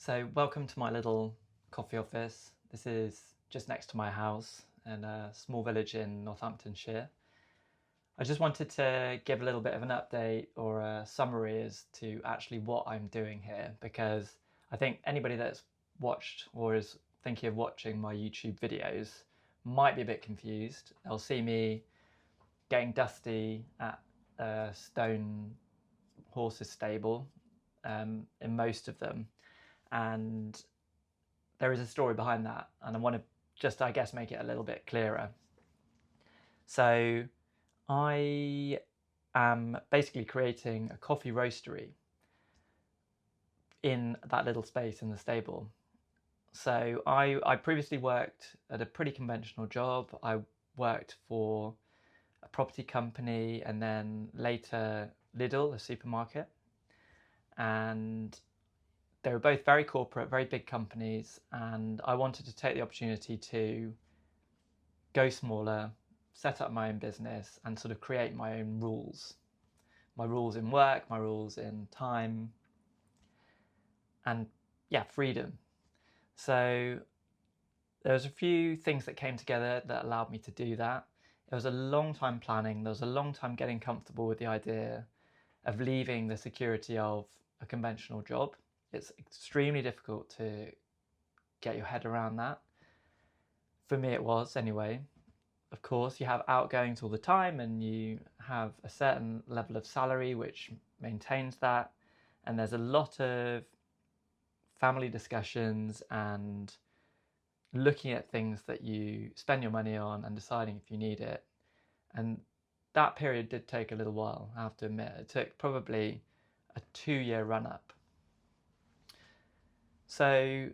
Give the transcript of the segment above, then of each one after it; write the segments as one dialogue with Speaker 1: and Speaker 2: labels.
Speaker 1: So welcome to my little coffee office. This is just next to my house in a small village in Northamptonshire. I just wanted to give a little bit of an update or a summary as to actually what I'm doing here, because I think anybody that's watched or is thinking of watching my YouTube videos might be a bit confused. They'll see me getting dusty at a stone horse's stable in most of them. And there is a story behind that, and I want to just, I guess, make it a little bit clearer. So I am basically creating a coffee roastery in that little space in the stable. So I previously worked at a pretty conventional job. I worked for a property company and then later Lidl, a supermarket. And they were both very corporate, very big companies, and I wanted to take the opportunity to go smaller, set up my own business, and sort of create my own rules. My rules in work, my rules in time, and freedom. So there was a few things that came together that allowed me to do that. It was a long time planning. There was a long time getting comfortable with the idea of leaving the security of a conventional job. It's extremely difficult to get your head around that. For me, it was anyway. Of course, you have outgoings all the time and you have a certain level of salary which maintains that. And there's a lot of family discussions and looking at things that you spend your money on and deciding if you need it. And that period did take a little while, I have to admit. It took probably a 2-year run up. So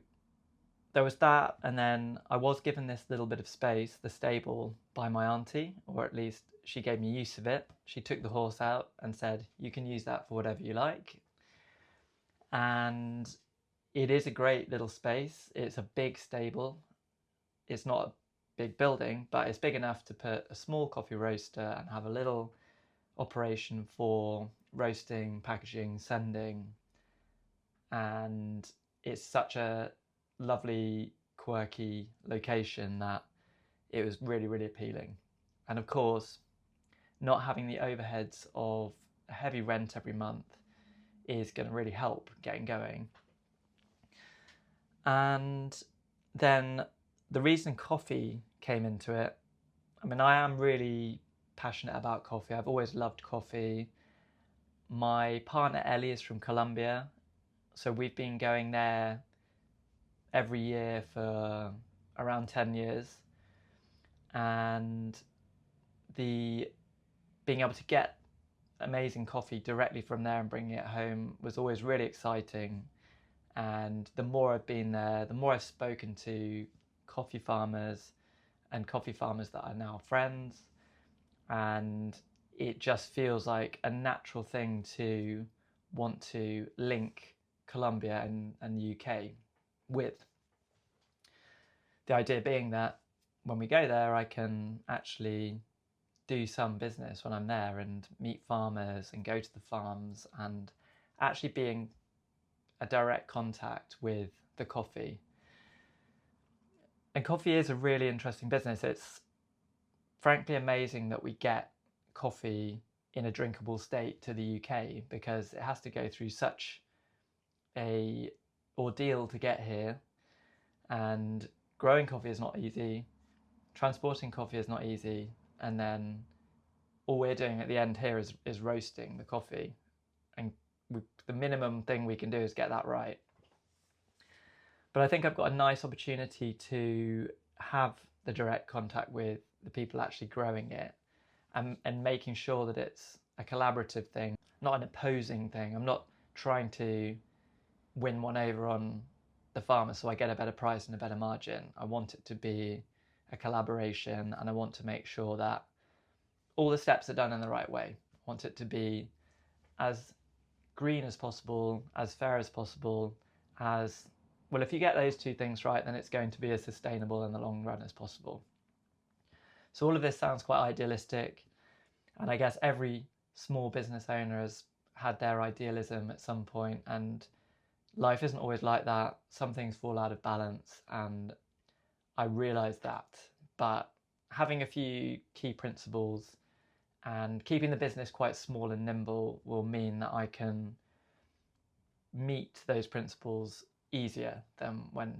Speaker 1: there was that, and then I was given this little bit of space, the stable, by my auntie, or at least she gave me use of it. She took the horse out and said, you can use that for whatever you like. And it is a great little space. It's a big stable. It's not a big building, but it's big enough to put a small coffee roaster and have a little operation for roasting, packaging, sending. And it's such a lovely, quirky location that it was really, really appealing. And of course, not having the overheads of a heavy rent every month is going to really help getting going. And then the reason coffee came into it, I mean, I am really passionate about coffee. I've always loved coffee. My partner Ellie is from Colombia, so we've been going there every year for around 10 years. And being able to get amazing coffee directly from there and bringing it home was always really exciting. And the more I've been there, the more I've spoken to coffee farmers and coffee farmers that are now friends. And it just feels like a natural thing to want to link Colombia and the UK with. The idea being that when we go there, I can actually do some business when I'm there and meet farmers and go to the farms and actually being a direct contact with the coffee. And coffee is a really interesting business. It's frankly amazing that we get coffee in a drinkable state to the UK, because it has to go through such a ordeal to get here, and growing coffee is not easy, transporting coffee is not easy, and then all we're doing at the end here is roasting the coffee, and the minimum thing we can do is get that right. But I think I've got a nice opportunity to have the direct contact with the people actually growing it, and making sure that it's a collaborative thing, not an opposing thing. I'm not trying to win one over on the farmer so I get a better price and a better margin. I want it to be a collaboration, and I want to make sure that all the steps are done in the right way. I want it to be as green as possible, as fair as possible, as well. If you get those two things right, then it's going to be as sustainable in the long run as possible. So all of this sounds quite idealistic, and I guess every small business owner has had their idealism at some point, and life isn't always like that. Some things fall out of balance, and I realise that. But having a few key principles and keeping the business quite small and nimble will mean that I can meet those principles easier than when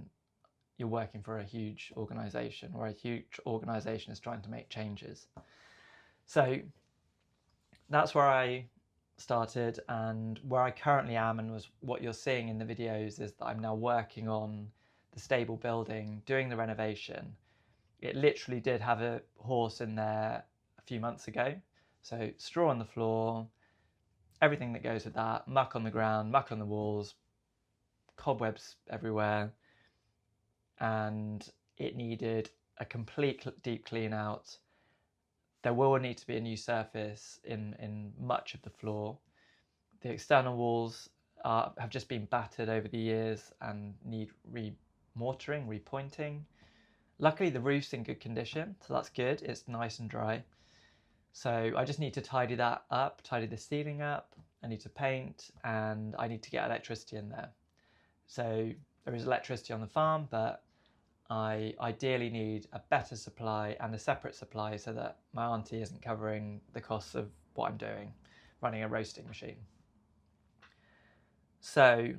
Speaker 1: you're working for a huge organisation, or a huge organisation is trying to make changes. So that's where I started, and where I currently am, and was what you're seeing in the videos is that I'm now working on the stable building, doing the renovation. It literally did have a horse in there a few months ago. So straw on the floor, everything that goes with that, muck on the ground, muck on the walls, cobwebs everywhere, and it needed a complete deep clean out. There will need to be a new surface in much of the floor. The external walls have just been battered over the years and need re-mortaring, repointing. Luckily the roof's in good condition, so that's good. It's nice and dry. So I just need to tidy that up, tidy the ceiling up. I need to paint, and I need to get electricity in there. So there is electricity on the farm, but I ideally need a better supply and a separate supply so that my auntie isn't covering the costs of what I'm doing, running a roasting machine. So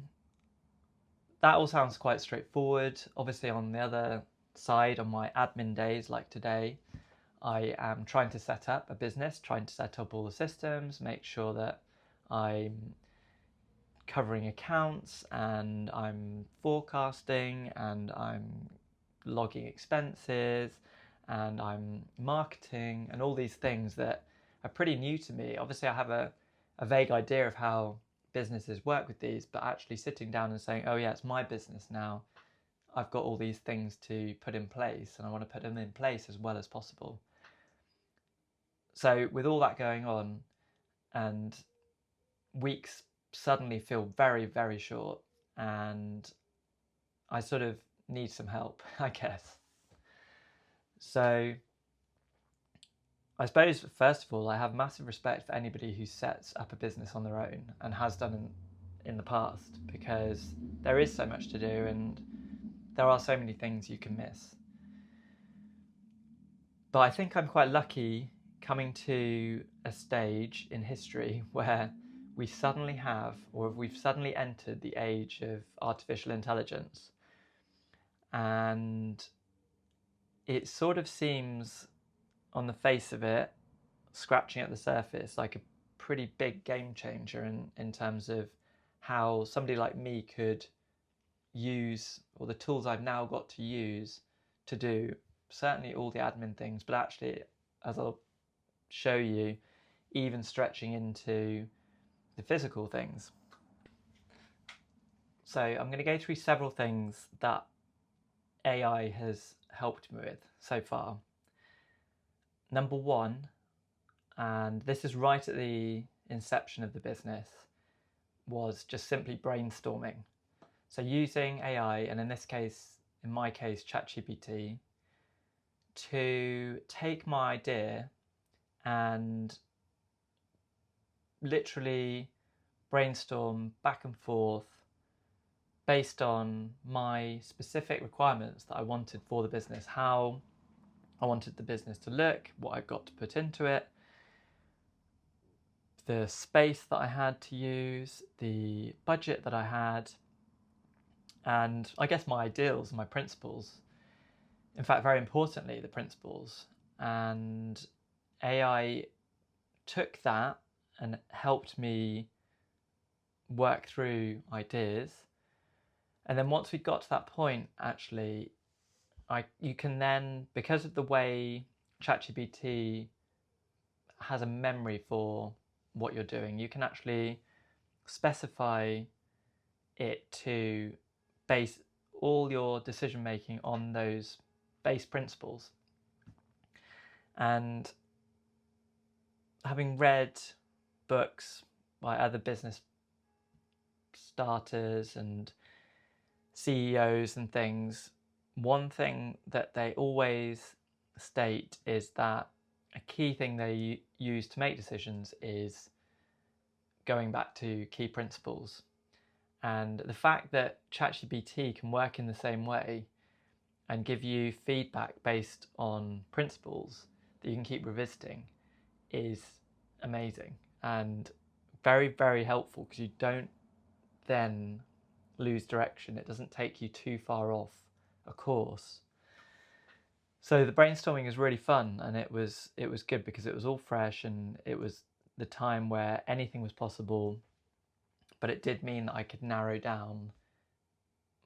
Speaker 1: that all sounds quite straightforward. Obviously on the other side, on my admin days like today, I am trying to set up a business, trying to set up all the systems, make sure that I'm covering accounts and I'm forecasting and I'm logging expenses and I'm marketing and all these things that are pretty new to me. Obviously I have a vague idea of how businesses work with these, but actually sitting down and saying, oh yeah, it's my business now, I've got all these things to put in place, and I want to put them in place as well as possible. So with all that going on, and weeks suddenly feel very, very short, and I sort of need some help, I guess. So I suppose, first of all, I have massive respect for anybody who sets up a business on their own and has done in the past, because there is so much to do and there are so many things you can miss. But I think I'm quite lucky coming to a stage in history where we suddenly have, or we've suddenly entered the age of artificial intelligence. And it sort of seems, on the face of it, scratching at the surface, like a pretty big game changer in terms of how somebody like me could use, or the tools I've now got to use to do certainly all the admin things, but actually, as I'll show you, even stretching into the physical things. So I'm going to go through several things that AI has helped me with so far. Number one, and this is right at the inception of the business, was just simply brainstorming. So using AI, and in my case, ChatGPT, to take my idea and literally brainstorm back and forth based on my specific requirements that I wanted for the business, how I wanted the business to look, what I've got to put into it, the space that I had to use, the budget that I had, and I guess my ideals, my principles. In fact, very importantly, the principles. And AI took that and helped me work through ideas. And then once we got to that point, actually, you can then, because of the way ChatGPT has a memory for what you're doing, you can actually specify it to base all your decision making on those base principles. And having read books by other business starters and CEOs and things, one thing that they always state is that a key thing they use to make decisions is going back to key principles. And the fact that ChatGPT can work in the same way and give you feedback based on principles that you can keep revisiting is amazing and very, very helpful, because you don't then lose direction. It doesn't take you too far off a course. So the brainstorming is really fun, and it was good because it was all fresh, and it was the time where anything was possible, but it did mean that I could narrow down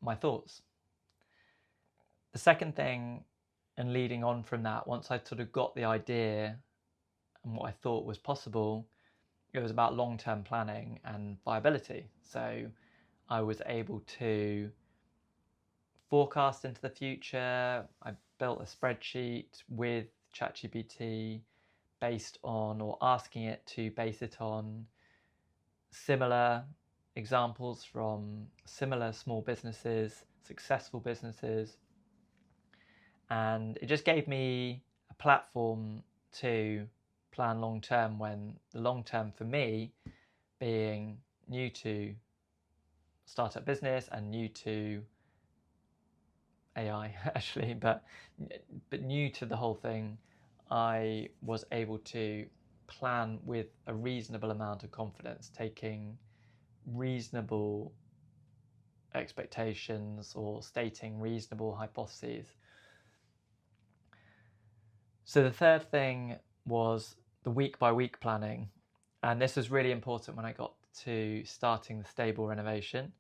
Speaker 1: my thoughts. The second thing, and leading on from that, once I sort of got the idea and what I thought was possible, it was about long-term planning and viability. So I was able to forecast into the future. I built a spreadsheet with ChatGPT based on, or asking it to base it on, similar examples from similar small businesses, successful businesses. And it just gave me a platform to plan long term, when the long term for me being new to startup business and new to AI actually, but new to the whole thing, I was able to plan with a reasonable amount of confidence, taking reasonable expectations or stating reasonable hypotheses. So the third thing was the week by week planning. And this was really important when I got to starting the stable renovation,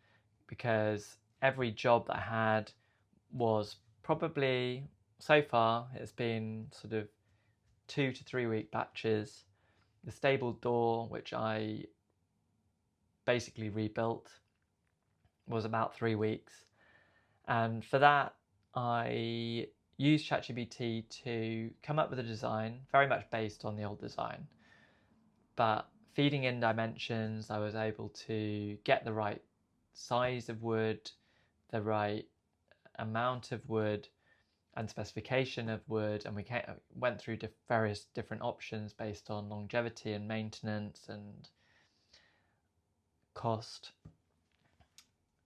Speaker 1: because every job that I had was probably, so far, it's been sort of 2 to 3 week batches. The stable door, which I basically rebuilt, was about 3 weeks. And for that, I used ChatGPT to come up with a design very much based on the old design. But feeding in dimensions, I was able to get the right size of wood, the right amount of wood and specification of wood, and we went through various different options based on longevity and maintenance and cost,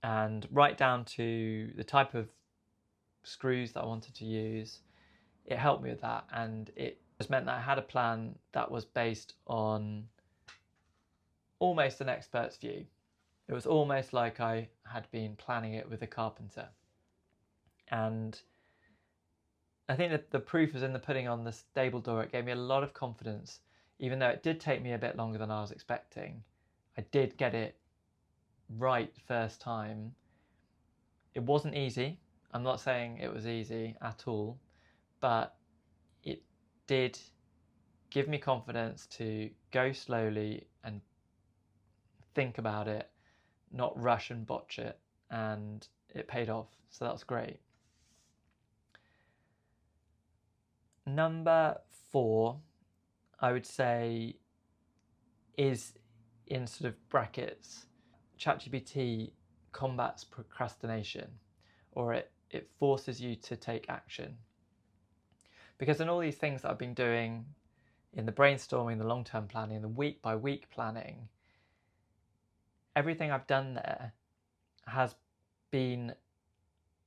Speaker 1: and right down to the type of screws that I wanted to use. It helped me with that, and it just meant that I had a plan that was based on almost an expert's view. It was almost like I had been planning it with a carpenter. And I think that the proof is in the pudding on the stable door. It gave me a lot of confidence, even though it did take me a bit longer than I was expecting. I did get it right first time. It wasn't easy. I'm not saying it was easy at all, but it did give me confidence to go slowly and think about it, not rush and botch it, and it paid off. So that's great. Number 4, I would say, is in sort of brackets. ChatGPT combats procrastination, or it forces you to take action. Because in all these things that I've been doing, in the brainstorming, the long-term planning, the week-by-week planning, everything I've done there has been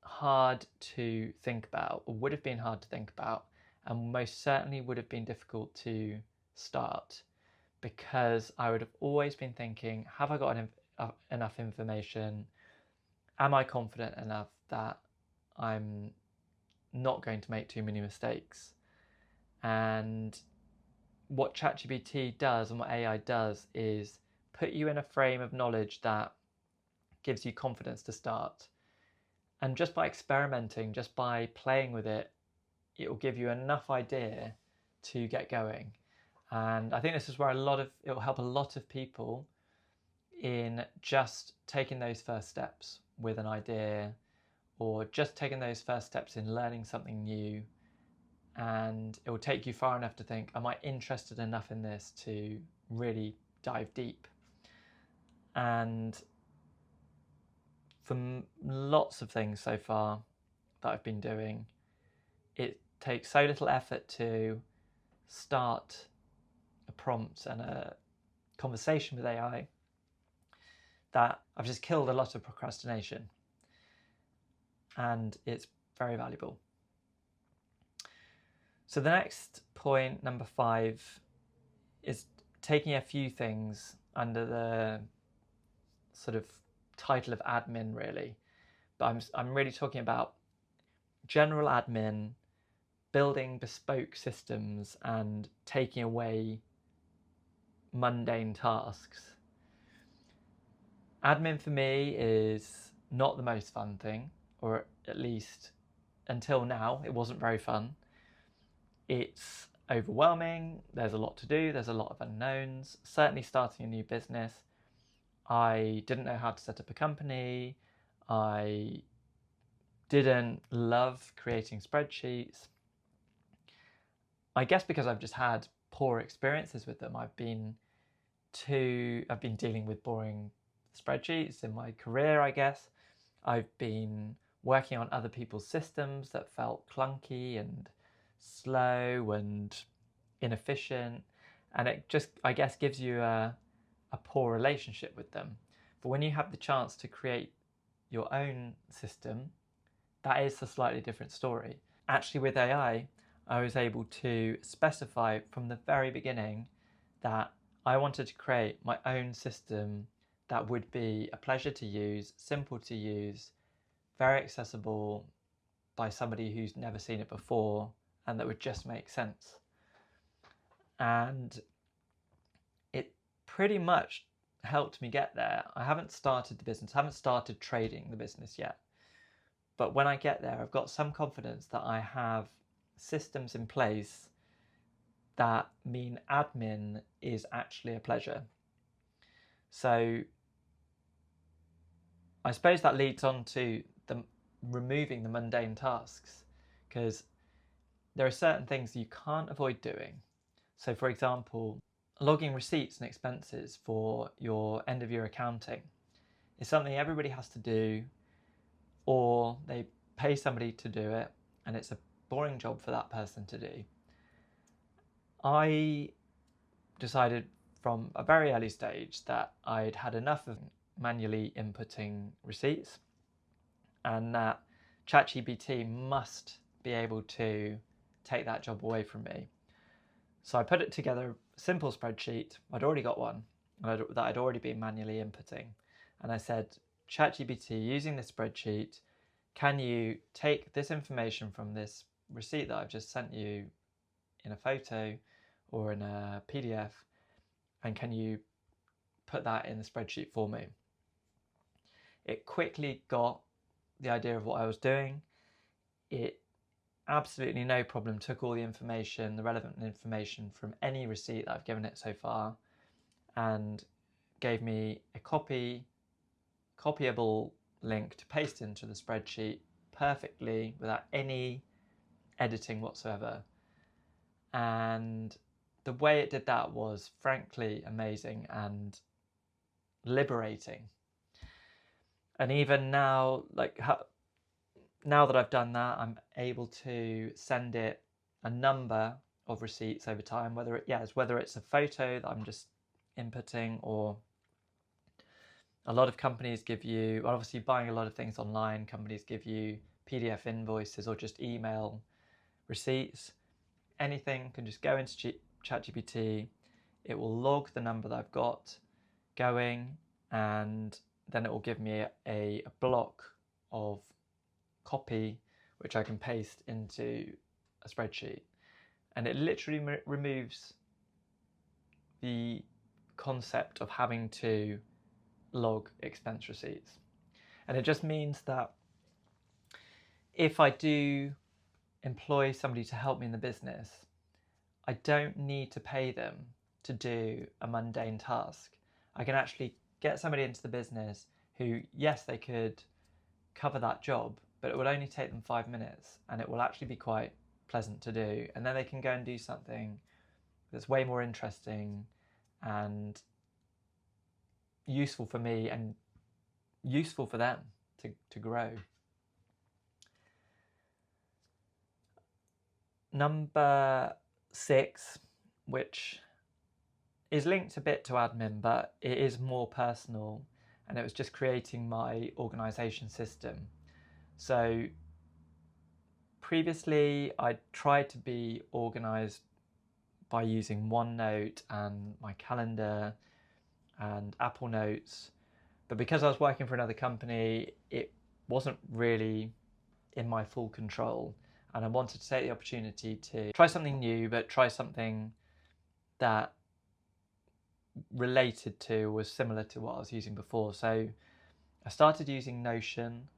Speaker 1: hard to think about, or would have been hard to think about, and most certainly would have been difficult to start, because I would have always been thinking, have I got enough information? Am I confident enough that I'm not going to make too many mistakes? And what ChatGPT does and what AI does is put you in a frame of knowledge that gives you confidence to start. And just by experimenting, just by playing with it, it will give you enough idea to get going. And I think this is where it will help a lot of people in just taking those first steps with an idea, or just taking those first steps in learning something new. And it will take you far enough to think, am I interested enough in this to really dive deep? And for lots of things so far that I've been doing, it takes so little effort to start a prompt and a conversation with AI that I've just killed a lot of procrastination, and it's very valuable. So the next point, number 5, is taking a few things under the sort of title of admin, really. But I'm really talking about general admin, building bespoke systems, and taking away mundane tasks. Admin for me is not the most fun thing, or at least until now, it wasn't very fun. It's overwhelming, there's a lot to do, there's a lot of unknowns. Certainly starting a new business, I didn't know how to set up a company, I didn't love creating spreadsheets. I guess because I've just had poor experiences with them. I've been dealing with boring spreadsheets in my career, I guess. I've been working on other people's systems that felt clunky and slow and inefficient, and it just, I guess, gives you a poor relationship with them. But when you have the chance to create your own system, that is a slightly different story. Actually, with AI, I was able to specify from the very beginning that I wanted to create my own system that would be a pleasure to use, simple to use, very accessible by somebody who's never seen it before, and that would just make sense. And it pretty much helped me get there. I haven't started the business, I haven't started trading the business yet. But when I get there, I've got some confidence that I have systems in place that mean admin is actually a pleasure. So I suppose that leads on to removing the mundane tasks, because there are certain things you can't avoid doing. So for example, logging receipts and expenses for your end of year accounting is something everybody has to do, or they pay somebody to do it and it's a boring job for that person to do. I decided from a very early stage that I'd had enough of manually inputting receipts, and that ChatGPT must be able to take that job away from me. So I put it together, a simple spreadsheet. I'd already got one that I'd already been manually inputting. And I said, ChatGPT, using this spreadsheet, can you take this information from this receipt that I've just sent you in a photo or in a PDF, and can you put that in the spreadsheet for me? It quickly got the idea of what I was doing. It absolutely no problem took all the information, the relevant information from any receipt that I've given it so far, and gave me a copyable link to paste into the spreadsheet perfectly without any editing whatsoever. And the way it did that was frankly amazing and liberating. And even now, now that I've done that, I'm able to send it a number of receipts over time, whether it's a photo that I'm just inputting, or a lot of companies give you, obviously buying a lot of things online, companies give you PDF invoices or just email receipts. Anything can just go into ChatGPT, it will log the number that I've got going, and then it will give me a block of copy which I can paste into a spreadsheet, and it literally removes the concept of having to log expense receipts. And it just means that if I do employ somebody to help me in the business, I don't need to pay them to do a mundane task. I can actually get somebody into the business who, yes, they could cover that job, but it would only take them 5 minutes, and it will actually be quite pleasant to do. And then they can go and do something that's way more interesting and useful for me and useful for them to grow. Number 6, which is linked a bit to admin, but it is more personal, and it was just creating my organisation system. So previously I tried to be organised by using OneNote and my calendar and Apple Notes, but because I was working for another company, it wasn't really in my full control, and I wanted to take the opportunity to try something new, but try something that related to, was similar to what I was using before. So I started using Notion,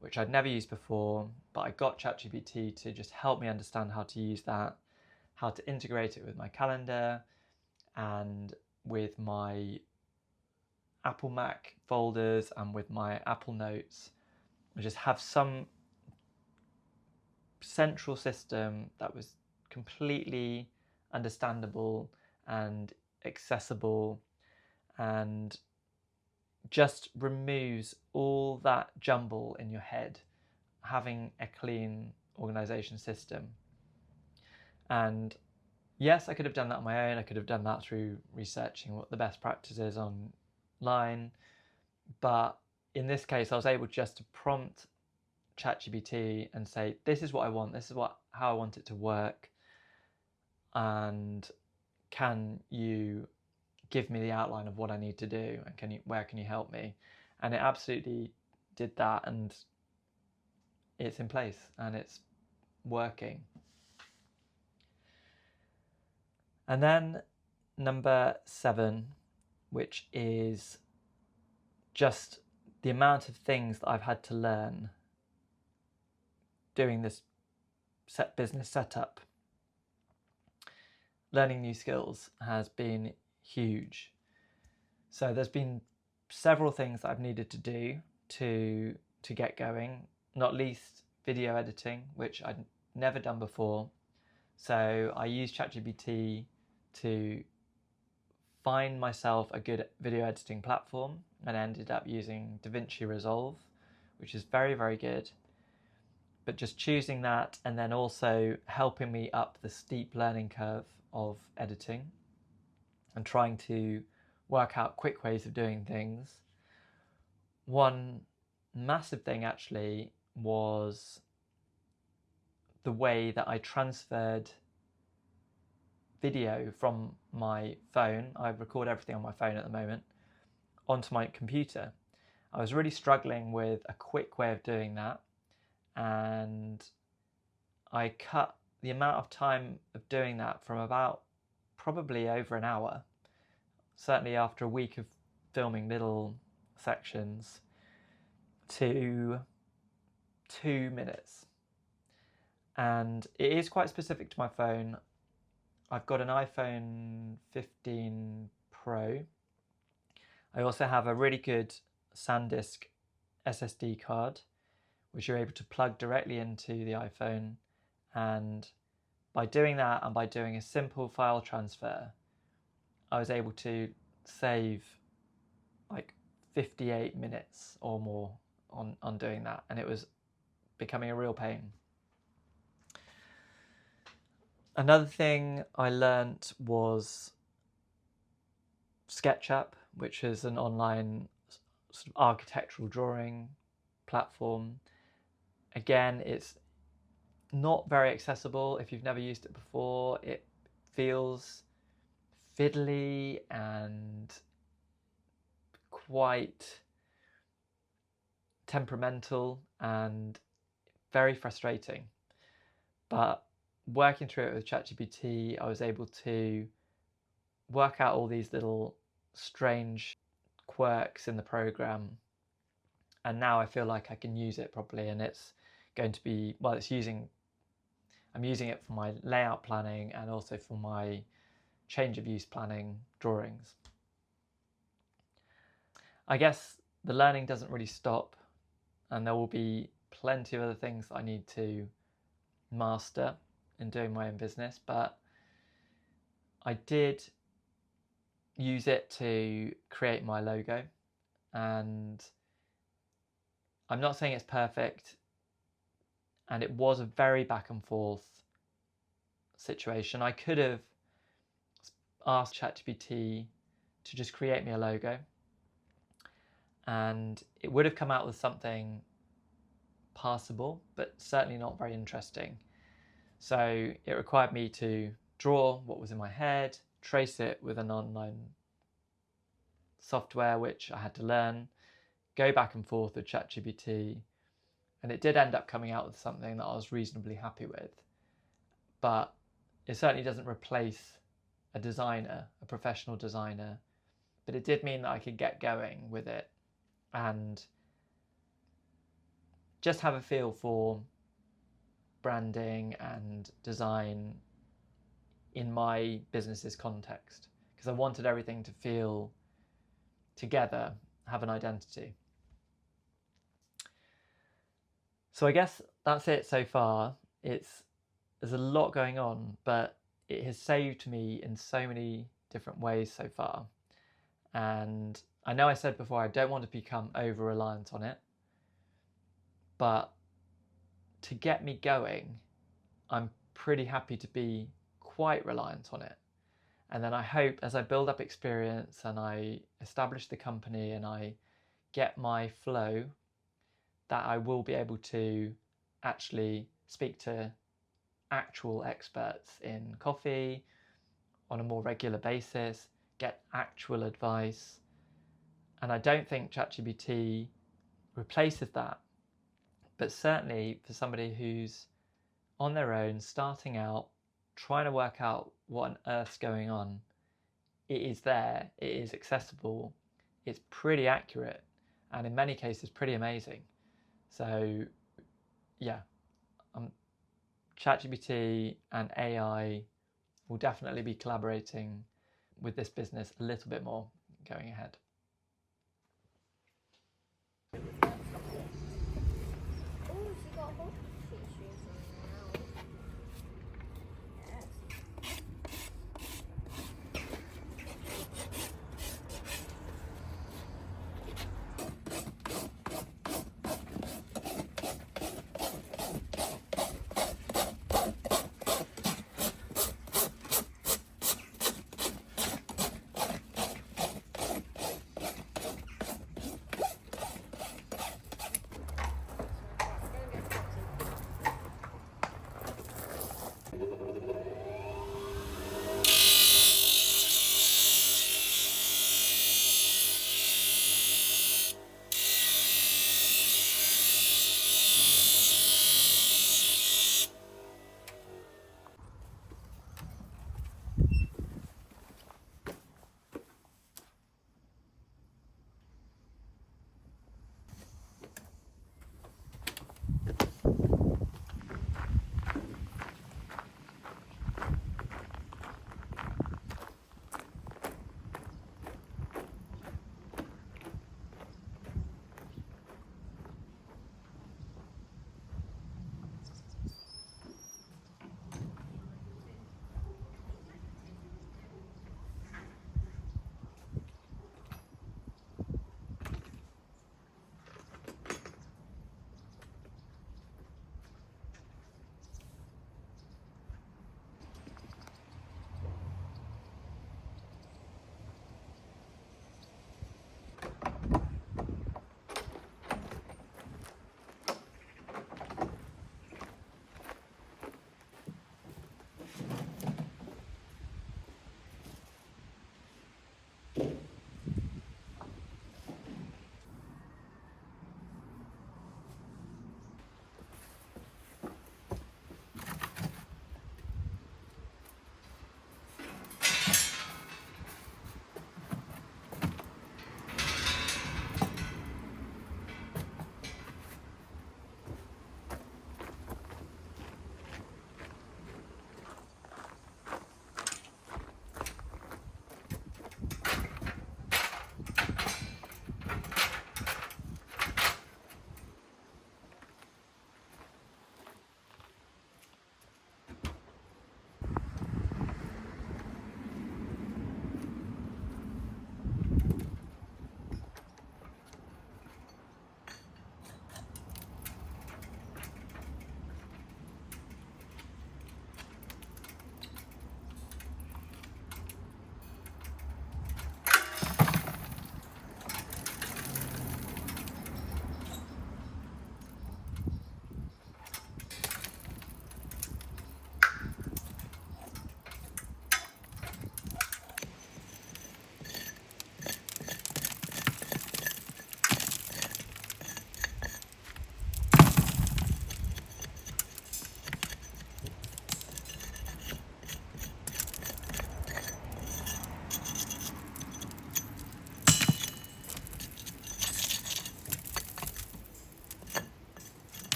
Speaker 1: which I'd never used before, but I got ChatGPT to just help me understand how to use that, how to integrate it with my calendar and with my Apple Mac folders and with my Apple Notes, and just have some central system that was completely understandable and accessible and just removes all that jumble in your head, having a clean organization system. And yes, I could have done that on my own. I could have done that through researching what the best practice is online. But in this case, I was able just to prompt ChatGPT and say, this is what I want, this is how I want it to work, and can you give me the outline of what I need to do, and where can you help me? And it absolutely did that, and it's in place and it's working. And then number 7, which is just the amount of things that I've had to learn doing this business setup. Learning new skills has been huge. So there's been several things that I've needed to do to get going, not least video editing, which I'd never done before. So I used ChatGPT to find myself a good video editing platform, and ended up using DaVinci Resolve, which is very, very good. But just choosing that, and then also helping me up the steep learning curve of editing and trying to work out quick ways of doing things. One massive thing actually was the way that I transferred video from my phone. I record everything on my phone at the moment, onto my computer. I was really struggling with a quick way of doing that, and I cut the amount of time of doing that from about probably over an hour, certainly after a week of filming little sections, to 2 minutes. And it is quite specific to my phone. I've got an iPhone 15 Pro. I also have a really good SanDisk SSD card, which you're able to plug directly into the iPhone. And by doing that, and by doing a simple file transfer, I was able to save like 58 minutes or more on doing that. And it was becoming a real pain. Another thing I learnt was SketchUp, which is an online sort of architectural drawing platform. Again, it's not very accessible if you've never used it before. It feels fiddly and quite temperamental and very frustrating. But working through it with ChatGPT, I was able to work out all these little strange quirks in the program, and now I feel like I can use it properly, and it's going to be, well, I'm using it for my layout planning and also for my change of use planning drawings. I guess the learning doesn't really stop, and there will be plenty of other things that I need to master in doing my own business, but I did use it to create my logo, and I'm not saying it's perfect, and it was a very back and forth situation. I could have asked ChatGPT to just create me a logo, and it would have come out with something passable, but certainly not very interesting. So it required me to draw what was in my head, trace it with an online software which I had to learn, go back and forth with ChatGPT, and it did end up coming out with something that I was reasonably happy with. But it certainly doesn't replace a designer, a professional designer, but it did mean that I could get going with it and just have a feel for branding and design in my business's context, because I wanted everything to feel together, have an identity. So I guess that's it so far. There's a lot going on, but it has saved me in so many different ways so far. And I know I said before I don't want to become over-reliant on it, but to get me going, I'm pretty happy to be quite reliant on it. And then I hope as I build up experience and I establish the company and I get my flow, that I will be able to actually speak to actual experts in coffee on a more regular basis, get actual advice. And I don't think ChatGPT replaces that, but certainly for somebody who's on their own, starting out, trying to work out what on earth's going on, it is there, it is accessible, it's pretty accurate, and in many cases pretty amazing. So yeah, ChatGPT and AI will definitely be collaborating with this business a little bit more going ahead.